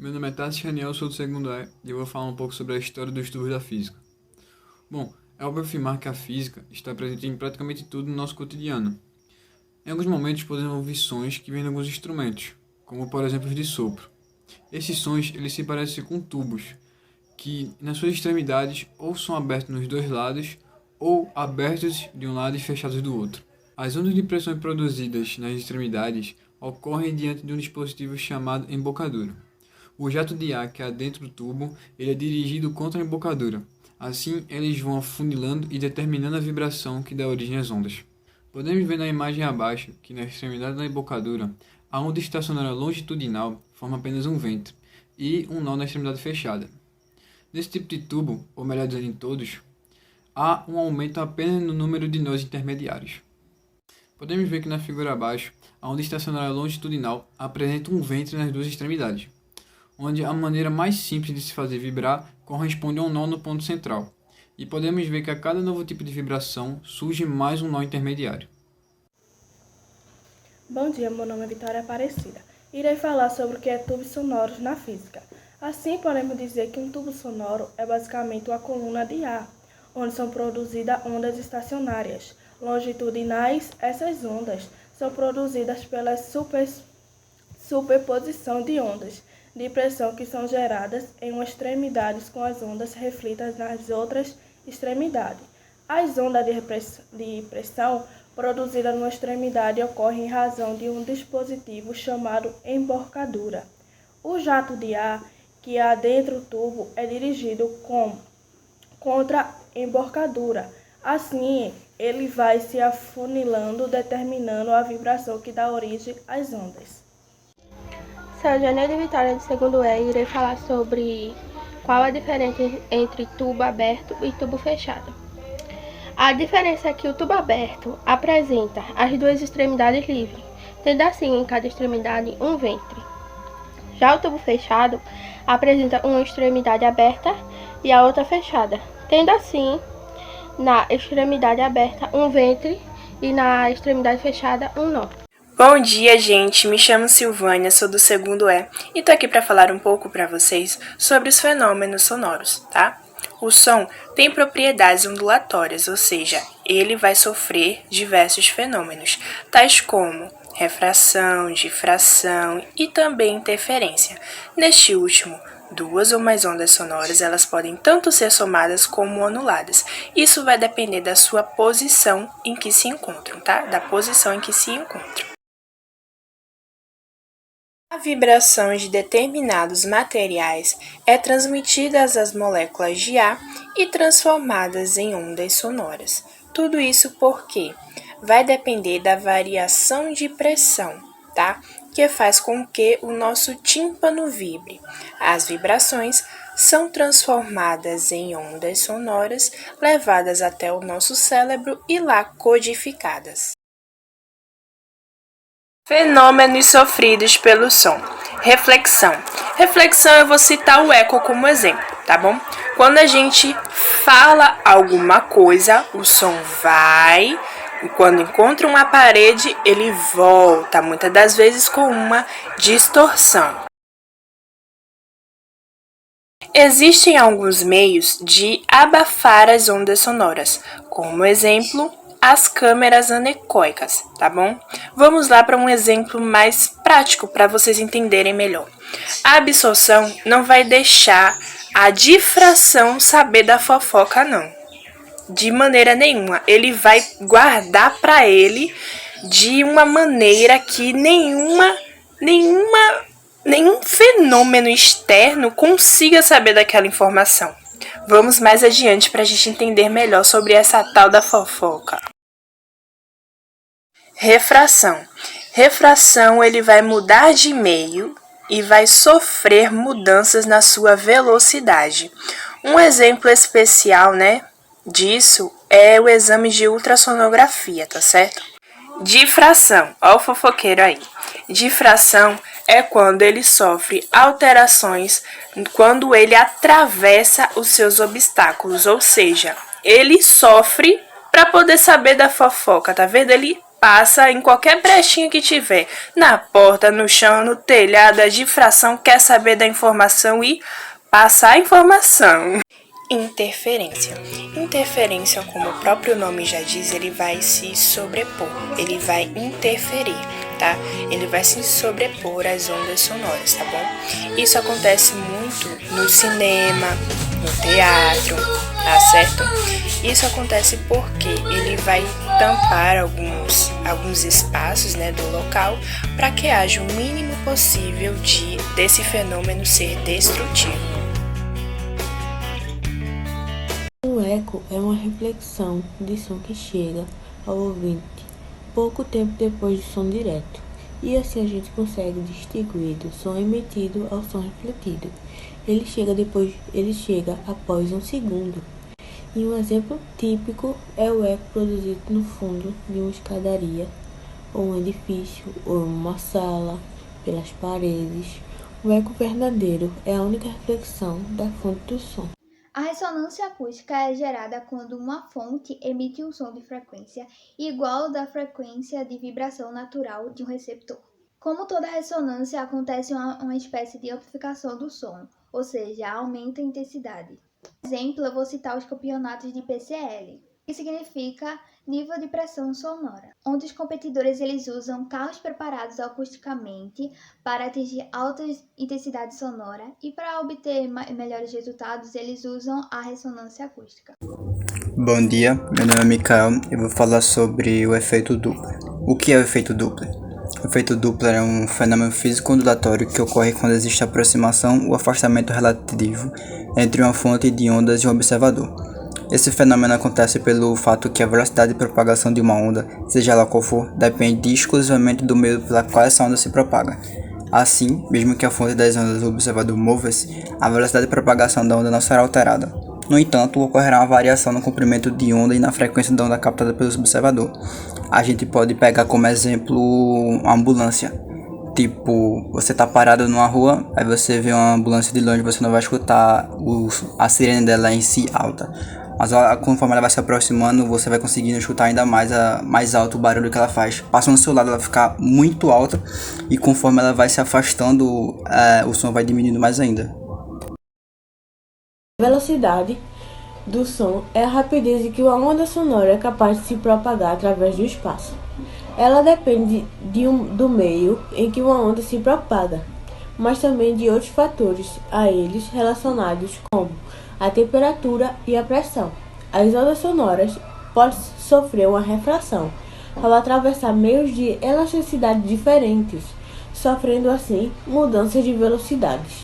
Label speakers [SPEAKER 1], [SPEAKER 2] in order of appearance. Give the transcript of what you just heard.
[SPEAKER 1] Meu nome é Tassi Raniel, sou do segundo E e eu vou falar um pouco sobre a história dos tubos da física. Bom, é óbvio afirmar que a física está presente em praticamente tudo no nosso cotidiano. Em alguns momentos podemos ouvir sons que vêm de alguns instrumentos, como por exemplo os de sopro. Esses sons eles se parecem com tubos, que nas suas extremidades ou são abertos nos dois lados ou abertos de um lado e fechados do outro. As ondas de pressão produzidas nas extremidades ocorrem diante de um dispositivo chamado embocadura. O jato de ar que há dentro do tubo ele é dirigido contra a embocadura. Assim, eles vão afunilando e determinando a vibração que dá origem às ondas. Podemos ver na imagem abaixo que na extremidade da embocadura, a onda estacionária longitudinal forma apenas um vento e um nó na extremidade fechada. Nesse tipo de tubo, ou melhor dizendo em todos, há um aumento apenas no número de nós intermediários. Podemos ver que na figura abaixo, a onda estacionária longitudinal apresenta um ventre nas duas extremidades, onde a maneira mais simples de se fazer vibrar corresponde a um nó no ponto central, e podemos ver que a cada novo tipo de vibração surge mais um nó intermediário.
[SPEAKER 2] Bom dia, meu nome é Vitória Aparecida. Irei falar sobre o que é tubos sonoros na física. Assim, podemos dizer que um tubo sonoro é basicamente uma coluna de ar, onde são produzidas ondas estacionárias. Longitudinais, essas ondas são produzidas pela superposição de ondas de pressão que são geradas em uma extremidade com as ondas reflitas nas outras extremidades. As ondas de pressão produzidas numa extremidade ocorrem em razão de um dispositivo chamado embocadura. O jato de ar que há dentro do tubo é dirigido contra a embocadura. Assim, ele vai se afunilando, determinando a vibração que dá origem às ondas.
[SPEAKER 3] Sou Janeiro Vitória do segundo E e irei falar sobre qual a diferença entre tubo aberto e tubo fechado. A diferença é que o tubo aberto apresenta as duas extremidades livres, tendo assim em cada extremidade um ventre. Já o tubo fechado apresenta uma extremidade aberta e a outra fechada, tendo assim na extremidade aberta um ventre e na extremidade fechada um nó.
[SPEAKER 4] Bom dia, gente! Me chamo Silvânia, sou do segundo E e tô aqui para falar um pouco para vocês sobre os fenômenos sonoros, tá? O som tem propriedades ondulatórias, ou seja, ele vai sofrer diversos fenômenos, tais como refração, difração e também interferência. Neste último, duas ou mais ondas sonoras, elas podem tanto ser somadas como anuladas. Isso vai depender da sua posição em que se encontram, tá? Da posição em que se encontram. A vibração de determinados materiais é transmitida às moléculas de ar e transformadas em ondas sonoras. Tudo isso porque vai depender da variação de pressão, tá? Que faz com que o nosso tímpano vibre. As vibrações são transformadas em ondas sonoras, levadas até o nosso cérebro e lá codificadas. Fenômenos sofridos pelo som. Reflexão. Reflexão, eu vou citar o eco como exemplo, tá bom? Quando a gente fala alguma coisa, o som vai, e quando encontra uma parede, ele volta, muitas das vezes com uma distorção. Existem alguns meios de abafar as ondas sonoras, como exemplo, as câmeras anecoicas, tá bom? Vamos lá para um exemplo mais prático para vocês entenderem melhor. A absorção não vai deixar a difração saber da fofoca, não. De maneira nenhuma. Ele vai guardar para ele de uma maneira que nenhum fenômeno externo consiga saber daquela informação. Vamos mais adiante para a gente entender melhor sobre essa tal da fofoca. Refração. Refração, ele vai mudar de meio e vai sofrer mudanças na sua velocidade. Um exemplo especial, disso é o exame de ultrassonografia, tá certo? Difração. Ó o fofoqueiro aí. Difração é quando ele sofre alterações quando ele atravessa os seus obstáculos, ou seja, ele sofre para poder saber da fofoca, tá vendo? Ele passa em qualquer brechinha que tiver, na porta, no chão, no telhado, a difração quer saber da informação e passa a informação. Interferência. Interferência, como o próprio nome já diz, ele vai se sobrepor, ele vai interferir, tá? Ele vai se sobrepor às ondas sonoras, tá bom? Isso acontece muito no cinema, no teatro, tá certo? Isso acontece porque ele vai tampar alguns espaços, né, do local para que haja o mínimo possível desse fenômeno ser destrutivo.
[SPEAKER 5] Um eco é uma reflexão de som que chega ao ouvinte pouco tempo depois do som direto, e assim a gente consegue distinguir do som emitido ao som refletido. Ele chega após um segundo. E um exemplo típico é o eco produzido no fundo de uma escadaria, ou um edifício, ou uma sala, pelas paredes. O eco verdadeiro é a única reflexão da fonte do som.
[SPEAKER 6] A ressonância acústica é gerada quando uma fonte emite um som de frequência igual da frequência de vibração natural de um receptor. Como toda ressonância, acontece uma espécie de amplificação do som, ou seja, aumenta a intensidade. Por exemplo, eu vou citar os campeonatos de PCL, que significa nível de pressão sonora, onde os competidores eles usam carros preparados acusticamente para atingir alta intensidade sonora, e para obter melhores resultados eles usam a ressonância acústica.
[SPEAKER 7] Bom dia, meu nome é Mikael e vou falar sobre o efeito Doppler. O que é o efeito Doppler? O efeito Doppler é um fenômeno físico ondulatório que ocorre quando existe aproximação ou afastamento relativo entre uma fonte de ondas e um observador. Esse fenômeno acontece pelo fato que a velocidade de propagação de uma onda, seja ela qual for, depende exclusivamente do meio pela qual essa onda se propaga. Assim, mesmo que a fonte das ondas do observador mova-se, a velocidade de propagação da onda não será alterada. No entanto, ocorrerá uma variação no comprimento de onda e na frequência da onda captada pelo observador. A gente pode pegar como exemplo uma ambulância. Tipo, você tá parado numa rua, aí você vê uma ambulância de longe, você não vai escutar a sirene dela em si alta. Mas conforme ela vai se aproximando, você vai conseguindo escutar ainda mais alto o barulho que ela faz. Passando do seu lado, ela fica muito alta, e conforme ela vai se afastando, o som vai diminuindo mais ainda.
[SPEAKER 5] A velocidade do som é a rapidez em que uma onda sonora é capaz de se propagar através do espaço. Ela depende do meio em que uma onda se propaga, mas também de outros fatores a eles relacionados, como a temperatura e a pressão. As ondas sonoras podem sofrer uma refração ao atravessar meios de elasticidade diferentes, sofrendo assim mudanças de velocidades.